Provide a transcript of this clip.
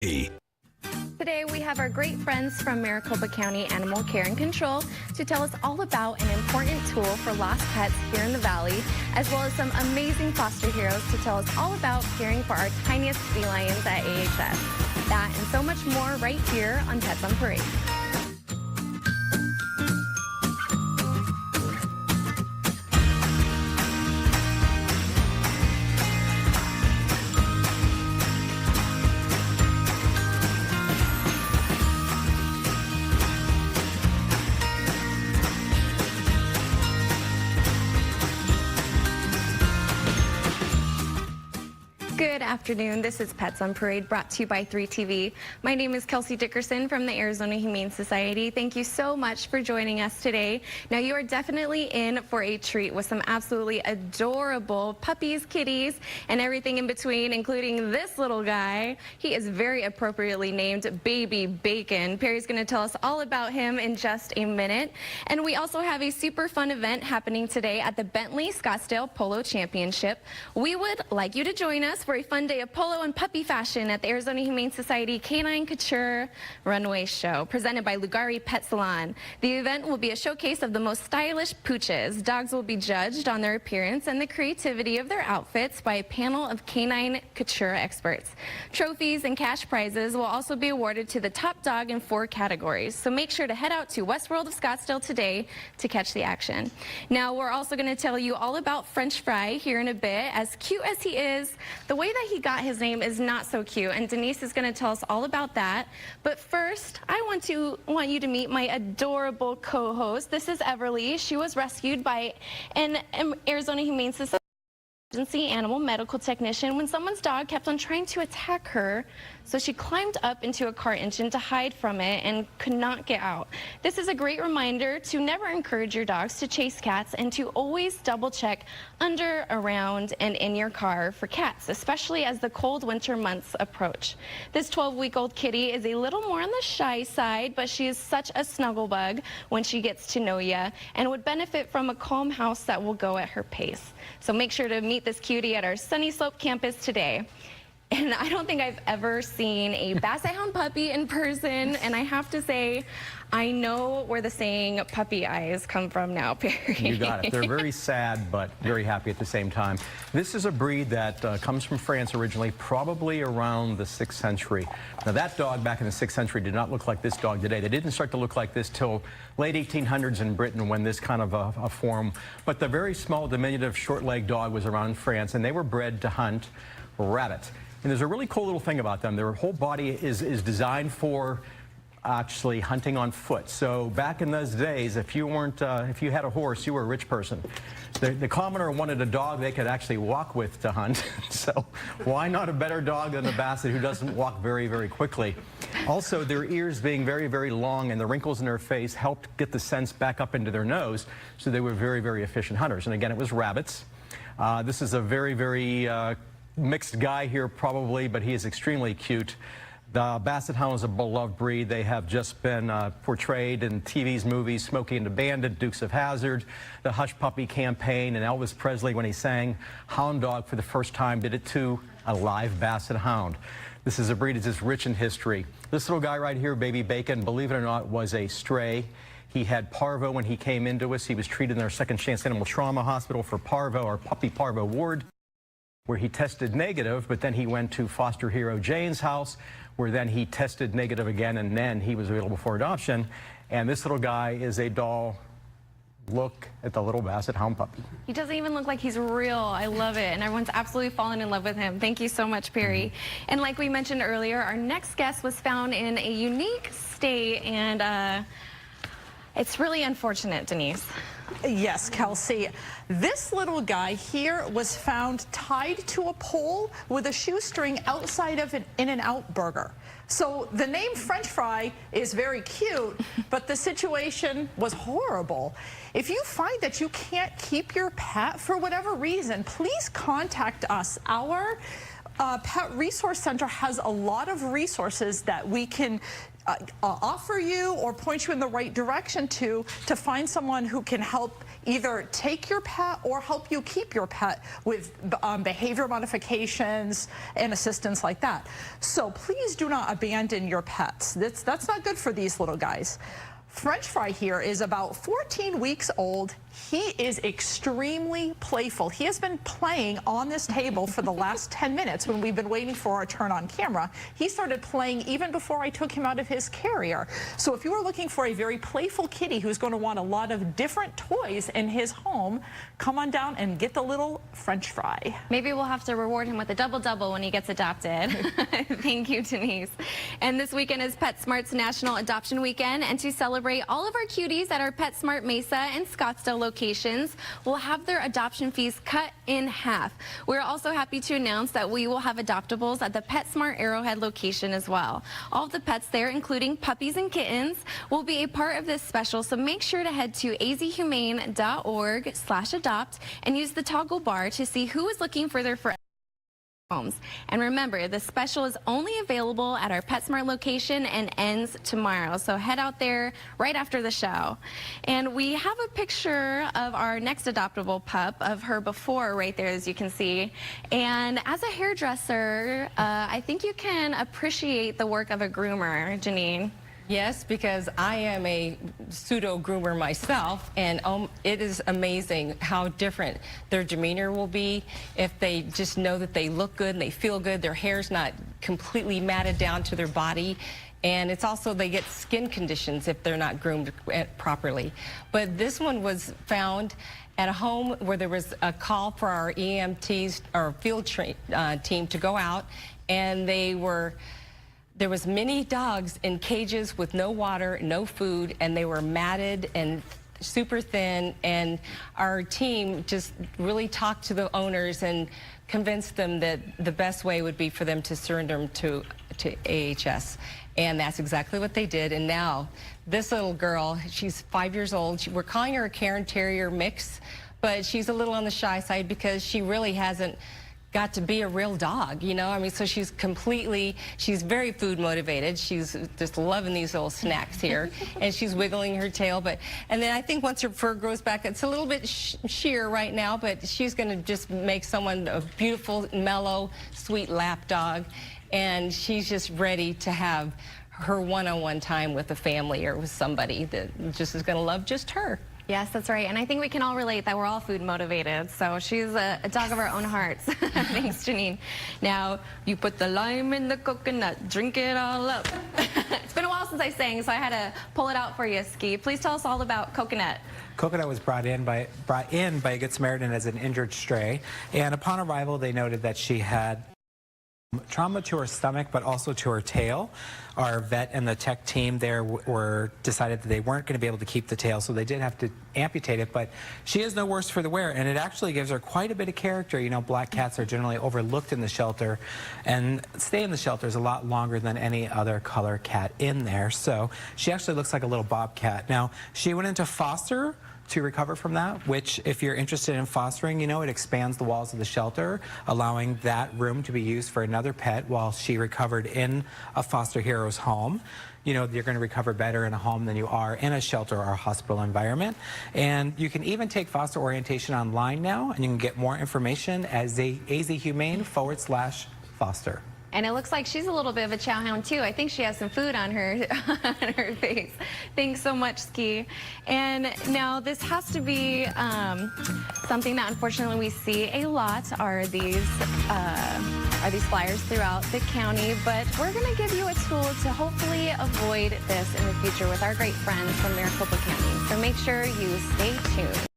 Today we have our great friends from Maricopa County Animal Care and Control to tell us all about an important tool for lost pets here in the Valley, as well as some amazing foster heroes to tell us all about caring for our tiniest felines at AHS. That and so much more right here on Pets on Parade. Good afternoon. This is Pets on Parade, brought to you by 3TV. My name is Kelsey Dickerson from the Arizona Humane Society. Thank you so much for joining us today. Now, you are definitely in for a treat with some absolutely adorable puppies, kitties, and everything in between, including this little guy. He is very appropriately named Baby Bacon. Perry's going to tell us all about him in just a minute. And we also have a super fun event happening today at the Bentley Scottsdale Polo Championship. We would like you to join us for a fun day of polo and puppy fashion at the Arizona Humane Society Canine Couture Runway Show, presented by Lugari Pet Salon. The event will be a showcase of the most stylish pooches. Dogs will be judged on their appearance and the creativity of their outfits by a panel of canine couture experts. Trophies and cash prizes will also be awarded to the top dog in 4 categories. So make sure to head out to West World of Scottsdale today to catch the action. Now, we're also going to tell you all about French Fry here in a bit. As cute as he is, the way that he got his name is not so cute, and Denise is going to tell us all about that. But first, I want you to meet my adorable co-host. This is Everly. She was rescued by an Arizona Humane Society animal medical technician when someone's dog kept on trying to attack her, so she climbed up into a car engine to hide from it and could not get out. This is a great reminder to never encourage your dogs to chase cats and to always double check under, around, and in your car for cats, especially as the cold winter months approach. This 12-week-old kitty is a little more on the shy side, but she is such a snuggle bug when she gets to know you and would benefit from a calm house that will go at her pace. So make sure to meet this cutie at our Sunny Slope campus today. And I don't think I've ever seen a Basset Hound puppy in person, and I have to say, I know where the saying puppy eyes come from now, Perry. You got it. They're very sad, but very happy at the same time. This is a breed that comes from France originally, probably around the 6th century. Now, that dog back in the 6th century did not look like this dog today. They didn't start to look like this till late 1800s in Britain when this kind of a form. But the very small, diminutive, short-legged dog was around in France, and they were bred to hunt rabbits. And there's a really cool little thing about them. Their whole body is designed for actually hunting on foot. So back in those days, if you had a horse, you were a rich person. The commoner wanted a dog they could actually walk with to hunt. So why not a better dog than a Basset who doesn't walk very, very quickly? Also, their ears being very, very long and the wrinkles in their face helped get the sense back up into their nose. So they were very, very efficient hunters. And again, it was rabbits. This is a very, very mixed guy here probably, but he is extremely cute. The Basset Hound is a beloved breed. They have just been portrayed in TV's movies, Smokey and the Bandit, Dukes of Hazzard, the Hush Puppy campaign, and Elvis Presley, when he sang Hound Dog for the first time, did it to a live Basset Hound. This is a breed that's just rich in history. This little guy right here, Baby Bacon, believe it or not, was a stray. He had parvo when he came into us. He was treated in our Second Chance Animal Trauma Hospital for parvo, our puppy parvo ward, where he tested negative, but then he went to foster hero Jane's house, where then he tested negative again, and then he was available for adoption. And this little guy is a doll. Look at the little Basset Hound puppy. He doesn't even look like he's real. I love it, and everyone's absolutely fallen in love with him. Thank you so much, Perry. And like we mentioned earlier, our next guest was found in a unique state, and it's really unfortunate, Denise. Yes, Kelsey. This little guy here was found tied to a pole with a shoestring outside of an In-N-Out burger. So the name French Fry is very cute, but the situation was horrible. If you find that you can't keep your pet for whatever reason, please contact us. Our Pet Resource Center has a lot of resources that we can offer you or point you in the right direction to find someone who can help either take your pet or help you keep your pet with behavior modifications and assistance like that. So please do not abandon your pets. That's not good for these little guys. French Fry here is about 14 weeks old. He is extremely playful. He has been playing on this table for the last 10 minutes when we've been waiting for our turn on camera. He started playing even before I took him out of his carrier. So if you are looking for a very playful kitty who's going to want a lot of different toys in his home, come on down and get the little French Fry. Maybe we'll have to reward him with a double-double when he gets adopted. Thank you, Denise. And this weekend is PetSmart's National Adoption Weekend, and to celebrate all of our cuties at our PetSmart Mesa and Scottsdale locations will have their adoption fees cut in half. We're also happy to announce that we will have adoptables at the PetSmart Arrowhead location as well. All of the pets there, including puppies and kittens, will be a part of this special, so make sure to head to azhumane.org/adopt and use the toggle bar to see who is looking for their friends. Homes. And remember, the special is only available at our PetSmart location and ends tomorrow. So head out there right after the show. And we have a picture of our next adoptable pup, of her before right there, as you can see. And as a hairdresser, I think you can appreciate the work of a groomer, Janine. Yes, because I am a pseudo groomer myself, and it is amazing how different their demeanor will be if they just know that they look good and they feel good. Their hair's not completely matted down to their body. And it's also, they get skin conditions if they're not groomed properly. But this one was found at a home where there was a call for our EMTs, our field team, to go out, and there was many dogs in cages with no water, no food, and they were matted and super thin, and our team just really talked to the owners and convinced them that the best way would be for them to surrender them to AHS. And that's exactly what they did. And now this little girl, she's 5 years old. We're calling her a Cairn Terrier mix, but she's a little on the shy side because she really hasn't got to be a real dog, you know? I mean, so she's very food motivated. She's just loving these little snacks here, and she's wiggling her tail. And then I think once her fur grows back, it's a little bit sheer right now, but she's gonna just make someone a beautiful, mellow, sweet lap dog. And she's just ready to have her one-on-one time with a family or with somebody that just is gonna love just her. Yes, that's right. And I think we can all relate that we're all food motivated. So she's a dog of our own hearts. Thanks, Janine. Now, you put the lime in the coconut, drink it all up. It's been a while since I sang, so I had to pull it out for you, Ski. Please tell us all about Coconut. Coconut was brought in by a Good Samaritan as an injured stray. And upon arrival, they noted that she had trauma to her stomach, but also to her tail. Our vet and the tech team there decided that they weren't going to be able to keep the tail, so they did have to amputate it, but she is no worse for the wear, and it actually gives her quite a bit of character. You know, black cats are generally overlooked in the shelter and stay in the shelters a lot longer than any other color cat in there, so she actually looks like a little bobcat. Now, she went into foster to recover from that, which, if you're interested in fostering, you know, it expands the walls of the shelter, allowing that room to be used for another pet while she recovered in a foster hero's home. You know, you're going to recover better in a home than you are in a shelter or a hospital environment. And you can even take foster orientation online now, and you can get more information at azhumane.com/foster. And it looks like she's a little bit of a chow hound too. I think she has some food on her face. Thanks so much, Ski. And now this has to be something that unfortunately we see a lot are these flyers throughout the county. But we're going to give you a tool to hopefully avoid this in the future with our great friends from Maricopa County. So make sure you stay tuned.